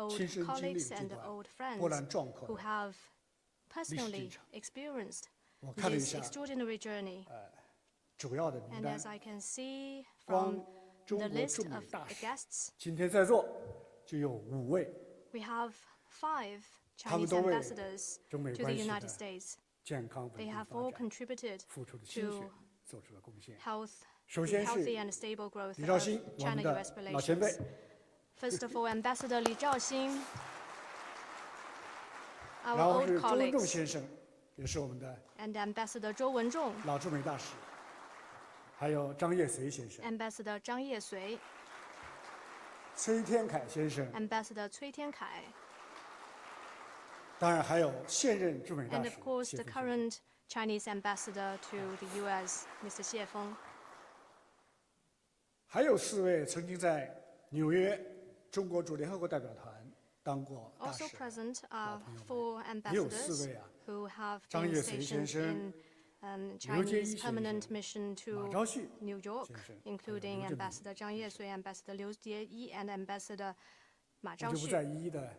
old 亲身经历 colleagues 这 and 段 old 波 friends 澜壮阔 who 的 have 历史进 personally 程。 experienced 我看了一 this 下 extraordinary journey. 主要的名 And 单 as，I can see 光 from 中 the 国 list 驻美 of 大 the 使 guests, 今天在座就有5位， we have 5他们 Chinese 都为 ambassadors 中美 to the 关系 United 的 States. 健康稳 They 定 have 发 all 展 contributed 付出了心血， to 做出了贡献。 health, 首 the 先是 healthy and stable growth 李兆 of 新，我们 China-US 的老前辈 relations. First of all, Ambassador Li Zhaoxin, 然 our 后 old 是周文重 colleagues, 先生，也是我们的 and Ambassador Zhou Wenzhong, 老驻美大使，还有张业遂先生、 Ambassador Zhang Yesui, 崔天凯先生， Ambassador Cui Tiankai, 当然还有现任驻美大 and 使 of course 谢 the 峰先生。 current Chinese ambassador to the U.S., Mr. Xie Feng. 还有4位曾经在纽约中国驻联合国代表团当过大 Also 使， present are 朋友 4也有4 ambassadors 位啊， who have 张 been 业遂先 stationed 生、 in 刘坚一 Chinese 先生、 permanent mission 马 to 昭旭 New York, 先生， including 还有刘振明 Ambassador Zhang Yesui, Ambassador Liu Jieyi, and Ambassador Ma 我就不再 Zhaoxu. 一一的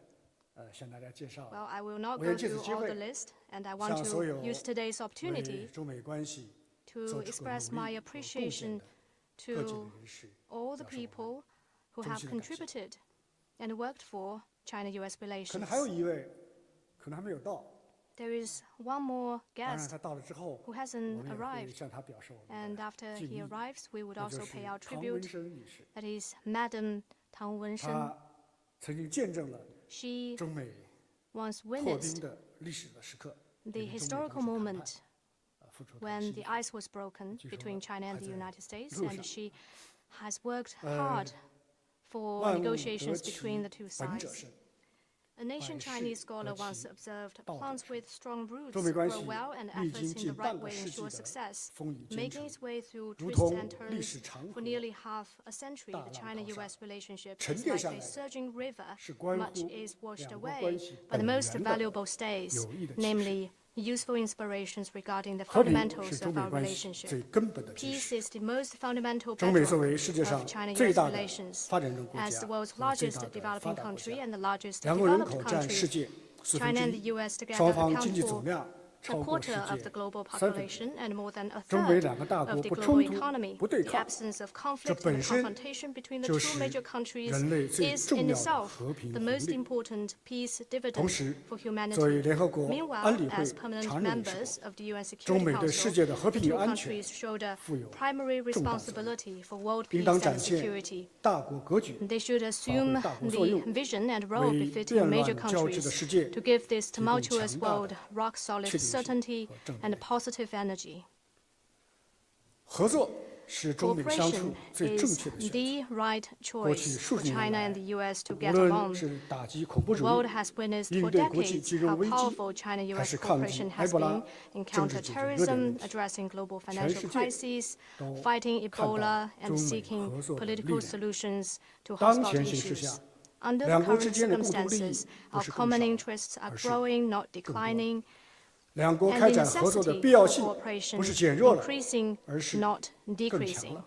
向大家介绍 Well, 了。 I will not 我也 go 借此 through 机 all 会 the list, and I want 向所 to 有 use today's 为 opportunity 中美关系 to 做出过 express 努 my 力和贡献 appreciation 的各界的 to 人士 all the 表示我们 people who 衷 have 心的感谢。 contributed and worked for China-US 可 relations. 能还有1位，可能还没有到。 There is one more 当然， guest 他到了之后， who 我 hasn't 们也会 arrived, 向他表示我 and 们的 after 敬 he 意。 arrives, we would 那就 also 是 pay our 唐文 tribute. 生女士， That is Madam Tang Wensheng. 她曾经见证了 She 中美 once 破冰 witnessed 的历史的时刻， the 也为中美 historical 当时谈判 moment 付出了她的 when 心 the 血。 ice was broken 据说 between China and the 还在 United States, 路 and 上。 she has worked hard for 万物得 negotiations 其 between the two 本者 sides. 胜。 A nation 百事 Chinese scholar 得 once 其 observed 道者 plants 胜。 with strong roots 中美关 grow 系 well, and 历 efforts 经 in 近 the 半 right 个 way 世纪 ensure 的 success. 风雨兼 Making 程， its way through 如 twists 同 and 历 turns 史长 for 河 nearly half a century, 大 the 浪淘 China-US 沙。 relationship 沉 is 淀 like 下 a 来的 surging river. 是关 Much 乎 is washed 两国 away, 关系 but the 本 most 源的 valuable stays, 有益的启示。 namely useful inspirations regarding the 和平 fundamentals 是 of 中美 our 关系 relationship. 最根本的基 Peace 石。 is the most fundamental 中美作 bedrock 为世界上 of 最 China-US 大的 relations. 发展中国 As 家 the world's 和最 largest 大的发 developing 达国 country 家， and the largest 两国人 developed 口占 country, 世界4分 China 之 and the 一， US together 双方 account 经济 for 总量 a 超过世 quarter of 界 the global 3分之 population and more than a 中美 third 两个大 of 国 the 不 global 冲突 economy. 不对 The 抗， absence of 这 conflict and 本身 confrontation between the 就 two 是 major countries 人类最 is 重 in 要的 itself 和平 the 红 most 利。 important peace 同 dividend 时， for 作为 humanity. 联合国 Meanwhile, 安理会 as permanent 常任理事 members 国， of the UN 中 Security 美对世 Council, 界的和 the 平与 two 安全 countries showed a 负有 primary 重大责任， responsibility for world 应 peace 当 and 展现 security. 大国格局， They should assume 大国作 the 用， vision and role 为 befitting 变 major 乱交织的 countries 世界 to give this 提供 tumultuous 强大 world 的 rock-solid 确定性 certainty 和正能 and 量。 positive energy. 合作是中美相处 Cooperation 最正 is 确的选择。 the right 过去 choice 数 for 十年 China 来， and the U.S. to 无 get 论 along. 是打击恐怖 The 主 world 义、 has witnessed 应 for 对国际 decades 金融 how 危机， powerful 还 China-U.S. 是抗击 cooperation 埃 has 博拉 been in 政治解决热点问 counterterrorism, 题， addressing global 全 financial 世界 crises, 都 fighting 看到 Ebola, and 中美 seeking 合作的力 political 量。 solutions to 当 hotspot 前形势下， issues. Under the 两国之 current 间的共同利益 circumstances, 不 our 是更 common 少， interests are 而是 growing, not 更多。 declining, 两国 and 开 the 展合作的 necessity 必要 for 性 cooperation 不是减弱了， increasing, 而是 not 更强 decreasing. 了。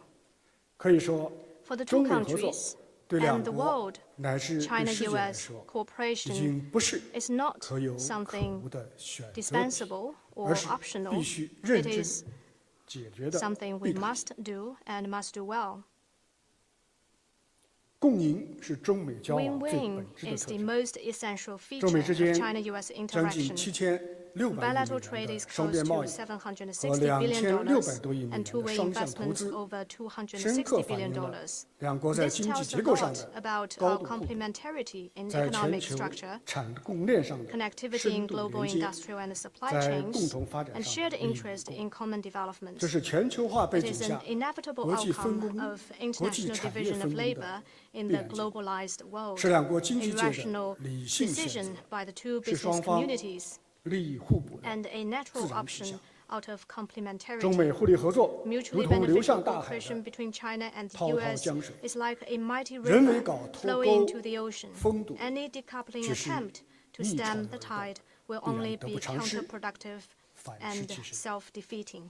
可以说， For the 中 two 美合作 countries 对两 and the 国 world, 乃至对世界来 China-US 说，已 cooperation 经不是 is not 可有可 something 无的选择题， dispensable 而 or 是必 optional. 须认 It 真 is 解决的 something 必 we 然。 must do and must do well. 共赢是中美交往最 Win-win 本质的 is 特 the 征。 most essential 中 feature 美之 of 间 China-US 将近 interaction. 7600亿 Bilateral 美 trade 元 is 的商 close 店 to 贸易和$760 billion 2600多亿美 and 元的 two-way 双向投 investments 资， over 深刻 $260 反映 billion. 了两国在 This 经济 tells 结 a 构上 lot 的 about 高 our 度互补， complementarity in 在 economic 全球 structure, 产供链上的 connectivity 深 in 度 global 连接， industrial and supply 在共 chains, 同发展 and 上 shared 的利益 interest 共 in common development. 这是全球化背 It 景 is 下 an inevitable 国际分 outcome 工、 of 国际 international 产业 division 分 of 工的 labor in 必 the 然结果， globalized world. 是两国经济 A 界的 rational 理性选 decision 择， by the two 是双 business 方 communities 利益互补的 and a natural 自然取 option 向。 out of 中 complementarity. 美互利合作如 Mutually 同流 beneficial 向大海 cooperation 的 between China and the 滔滔 U.S. 江水， is like a mighty 人为 river 搞脱 flowing 钩 to the ocean. 封堵， Any decoupling 只是 attempt to 逆潮 stem 而 the 动， tide will 必然 only 得 be 不偿失， counterproductive 反失 and 其身。 self-defeating.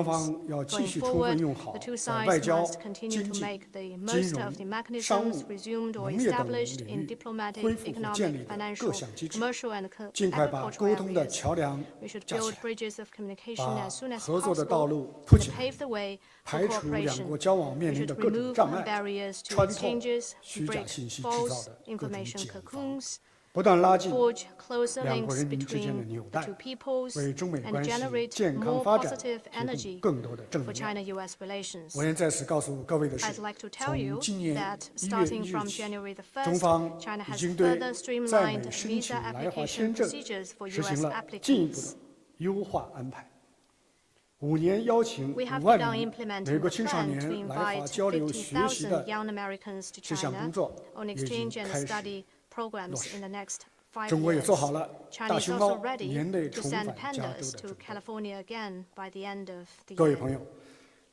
双方要继 Going 续充分 forward, 用好 the two 在外 sides 交、 must continue 经 to 济、 make the 金 most of the 融、商 mechanisms 务、 resumed or 农业等 established 领 in 域 diplomatic, 恢复和建 economic, 立的各 financial, 项机制， commercial, and 尽快把 agricultural 沟通的 areas. 桥梁 We should 架起 build 来， bridges of communication 把 as soon as 合作的道 possible 路铺 to 起来， pave the way for 排除两 cooperation. 国交往 We 面临 should 的各种 remove 障碍， barriers to 穿透 exchanges, 虚假 break 信息制造 false 的各种 information 茧房， cocoons, 不断拉近 forge closer 两国 links 人民之间的 between 纽 the 带， two peoples, 为中美 and 关系 generate 健康 more 发展 positive 提供 energy 更多的正 for 能量。 China-US relations. 我愿在此告诉各位的是， I'd like to tell 从 you 今年 that 1月 starting 1 from 日起， January the 中 1st, 方 China 已 has 经对 further 在 streamlined 美申请 visa 来华 application 签证 procedures for 实行 US 了进一步的 applicants. 优化安排。5年邀请 We have 5万 begun 名 implementing 美国 the 青少 plan to 年来华 invite 交流学习 50,000的 young Americans to 这项 China 工作 on 也已经 exchange and 开始 study 落 programs 实 in the next 5中国也 years. 做好了 China 大 is 熊 also 猫 ready 年内 to 重 send 返加州 pandas 的 to 准备。 California again by the end of the 各位 year. 朋友，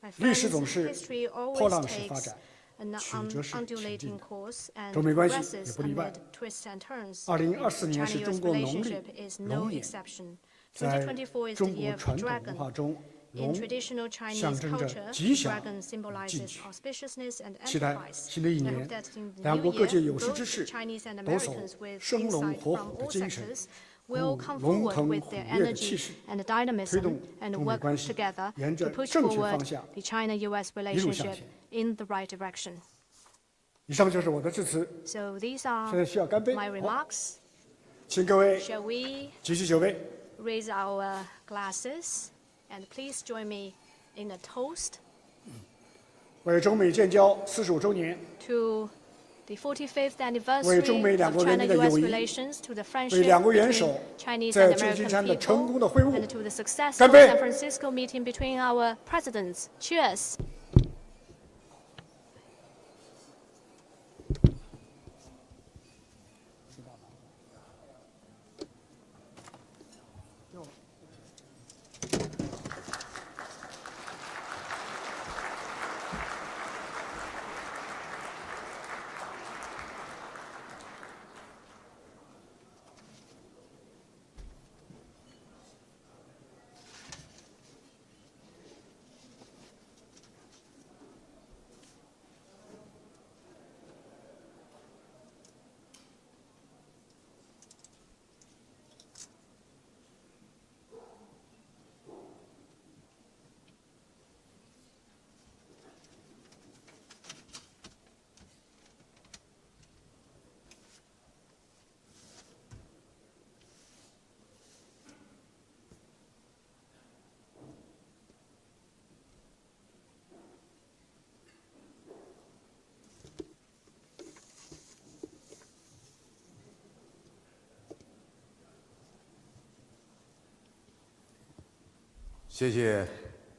My 历史 friends, 总是 history 波 always 浪式发 takes 展， an 曲折式前进 undulating 的。 course and 中美关系也 progresses 不例外。 amid twists and turns. 2024年是 China-US 中国农历 relationship is no 龙年， exception. 在 2024 is the 中 year 国 of the 传统文 dragon. 化中， In 龙 traditional 象 Chinese 征着 culture, 吉祥 dragon 与进 symbolizes 取。 auspiciousness and 期待 enterprise. 新的一 I 年 hope that in the 两 new 国各界 year, 有识 both 之士 Chinese and 抖擞 Americans with 生龙 insight 活 from 虎的 all 精神， sectors 鼓 will 舞 come 龙 forward 腾 with 虎 their 跃的气 energy 势， and 推 dynamism 动 and 中美 work 关系 together 沿 to 着 push 正确 forward 方向 the China-US 一路向 relationship 前。 in the right direction. 以上就是我的致辞， So these 现 are 在需要干杯。 my 好， remarks. 请各位 Shall we 举起酒杯， raise our glasses and please join me in a toast 为中美建交45周年， to the 45th 为中美 anniversary 两 of 国人民的 China-US 友谊， relations, to the 为 friendship 两国元 between 首 Chinese 在 and 旧金 American 山的成功 people, 的会晤 and to the successful 干杯 San Francisco meeting between our presidents. Cheers!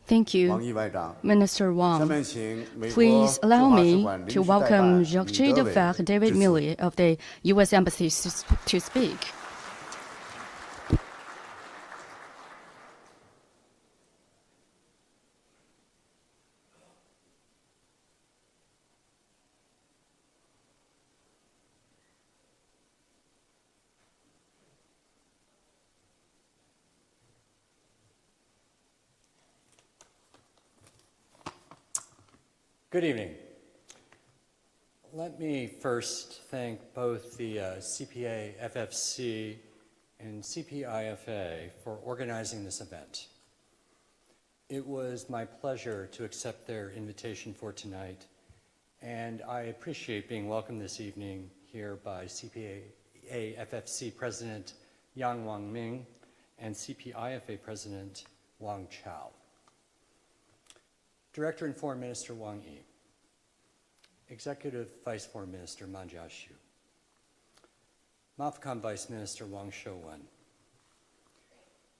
Thank you, Minister Wang. Please allow me to welcome Jacques d'Affaires David Milley of the U.S. Embassy to speak. Good evening. Let me first thank both the CPA, FFC, and CPIFA for organizing this event. It was my pleasure to accept their invitation for tonight, and I appreciate being welcomed this evening here by CPA, FFC President Yang Wang and CPIFA President Wang Chao. Director and Foreign Minister Wang Yi, Executive Vice Foreign Minister Ma Jiaxu, MOFCOM Vice Minister Wang Shouwen,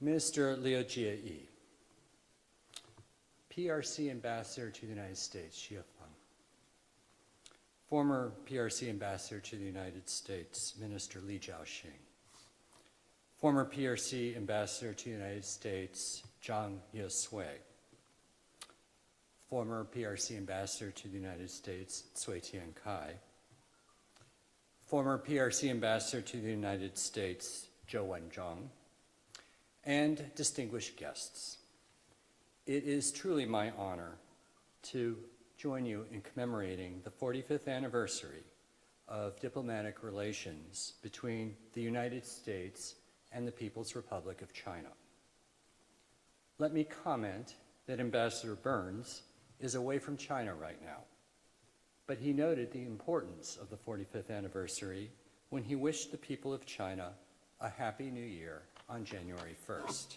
Minister Liu Jieyi, PRC Ambassador to the United States Xie Feng, former PRC Ambassador to the United States Minister Li Jiaoxing, former PRC Ambassador to the United States Zhang Yesui, former PRC Ambassador to the United States, Cui Tiankai, former PRC Ambassador to the United States, Zhou Wenzhong, and distinguished guests. It is truly my honor to join you in commemorating the 45th anniversary of diplomatic relations between the United States and the People's Republic of China. Let me comment that Ambassador Burns is away from China right now, but he noted the importance of the 45th anniversary when he wished the people of China a Happy New Year on January 1st.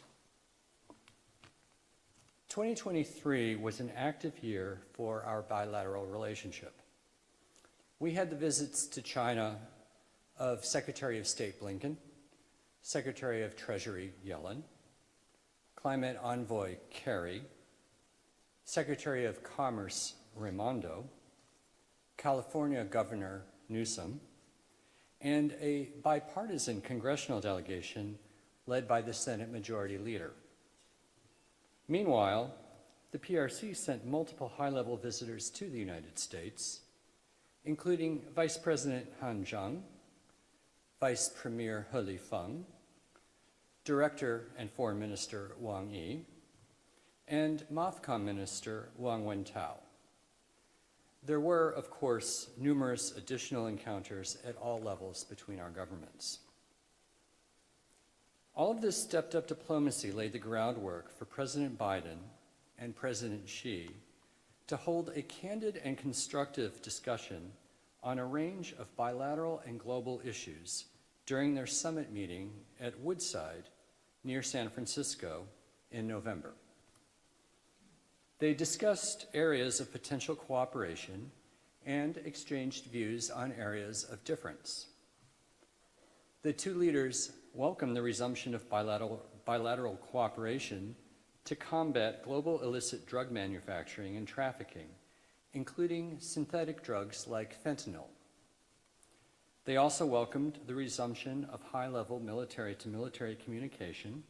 2023 was an active year for our bilateral relationship. We had the visits to China of Secretary of State Blinken, Secretary of Treasury Yellen, Climate Envoy Kerry, Secretary of Commerce Raimondo, California Governor Newsom, and a bipartisan congressional delegation led by the Senate Majority Leader. Meanwhile, the PRC sent multiple high-level visitors to the United States, including Vice President Han Zheng, Vice Premier He Lifeng, Director and Foreign Minister Wang Yi, and MOFCOM Minister Wang Wentao. There were, of course, numerous additional encounters at all levels between our governments. All of this stepped-up diplomacy laid the groundwork for President Biden and President Xi to hold a candid and constructive discussion on a range of bilateral and global issues during their summit meeting at Woodside near San Francisco in November. They discussed areas of potential cooperation and exchanged views on areas of difference. The two leaders welcomed the resumption of bilateral cooperation to combat global illicit drug manufacturing and trafficking, including synthetic drugs like fentanyl. They also welcomed the resumption of high-level military-to-military communication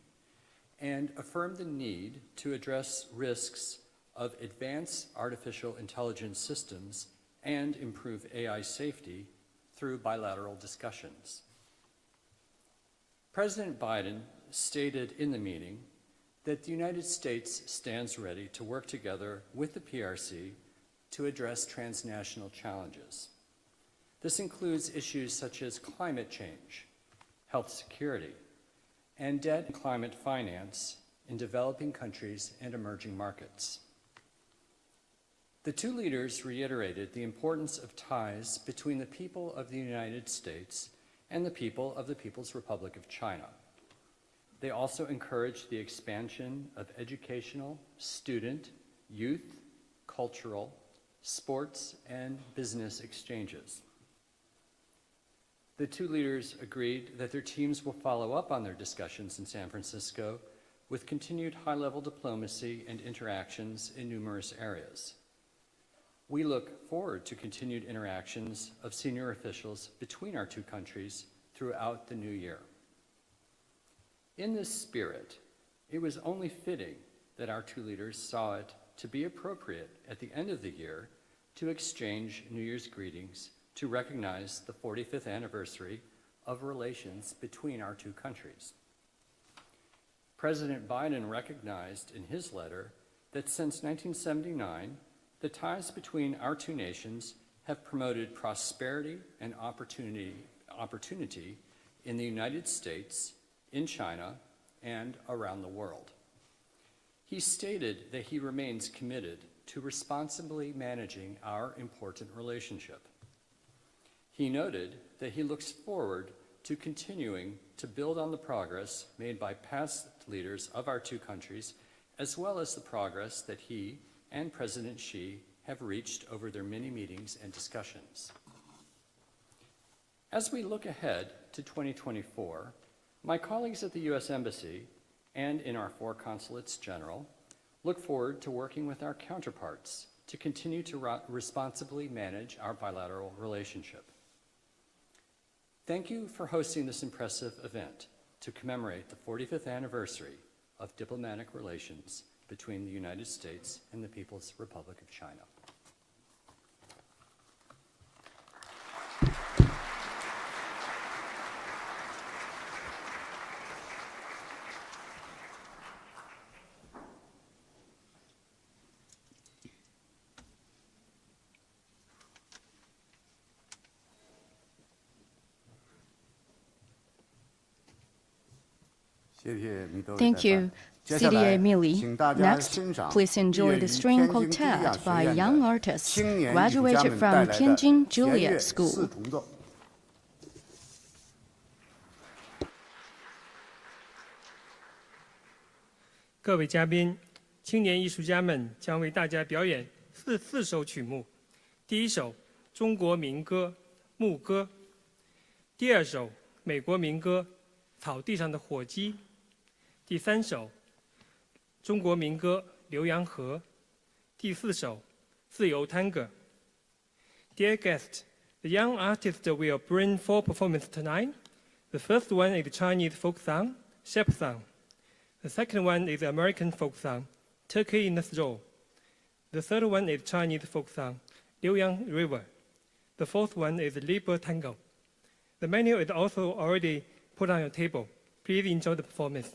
and affirmed the need to address risks of advanced artificial intelligence systems and improve AI safety through bilateral discussions. President Biden stated in the meeting that the United States stands ready to work together with the PRC to address transnational challenges. This includes issues such as climate change, health security, and debt and climate finance in developing countries and emerging markets. The two leaders reiterated the importance of ties between the people of the United States and the people of the People's Republic of China. They also encouraged the expansion of educational, student, youth, cultural, sports, and business exchanges. The two leaders agreed that their teams will follow up on their discussions in San Francisco with continued high-level diplomacy and interactions in numerous areas. We look forward to continued interactions of senior officials between our two countries throughout the new year. In this spirit, it was only fitting that our two leaders saw it to be appropriate at the end of the year to exchange New Year's greetings to recognize the 45th anniversary of relations between our two countries. President Biden recognized in his letter that since 1979, the ties between our two nations have promoted prosperity and opportunity in the United States, in China, and around the world. He stated that he remains committed to responsibly managing our important relationship. He noted that he looks forward to continuing to build on the progress made by past leaders of our two countries, as well as the progress that he and President Xi have reached over their many meetings and discussions. As we look ahead to 2024, my colleagues at the U.S. Embassy and in our 4 consulates general look forward to working with our counterparts to continue to responsibly manage our bilateral relationship. Thank you for hosting this impressive event to commemorate the 45th anniversary of diplomatic relations between the United States and the People's Republic of China. Thank you, CDA Millie. Next, please enjoy the string quartet by young artists graduated from Tianjin Juilliard School. 各位嘉宾，青年艺术家们将为大家表演四首曲目。第一首中国民歌《牧歌》，第二首美国民歌《草地上的火鸡》，第三首中国民歌《浏阳河》，第4首《自由探戈》。Dear guests, the young artist will bring 4 performances tonight. The first one is Chinese folk song, Shepherd Song. The second one is American folk song, Turkey in the Straw. The third one is Chinese folk song, Liuyang River. The fourth one is Liber Tango. The menu is also already put on your table. Please enjoy the performance.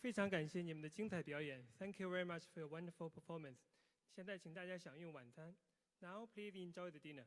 非常感谢你们的精彩表演。Thank you very much for your wonderful performance. 现在请大家享用晚餐。Now please enjoy the dinner.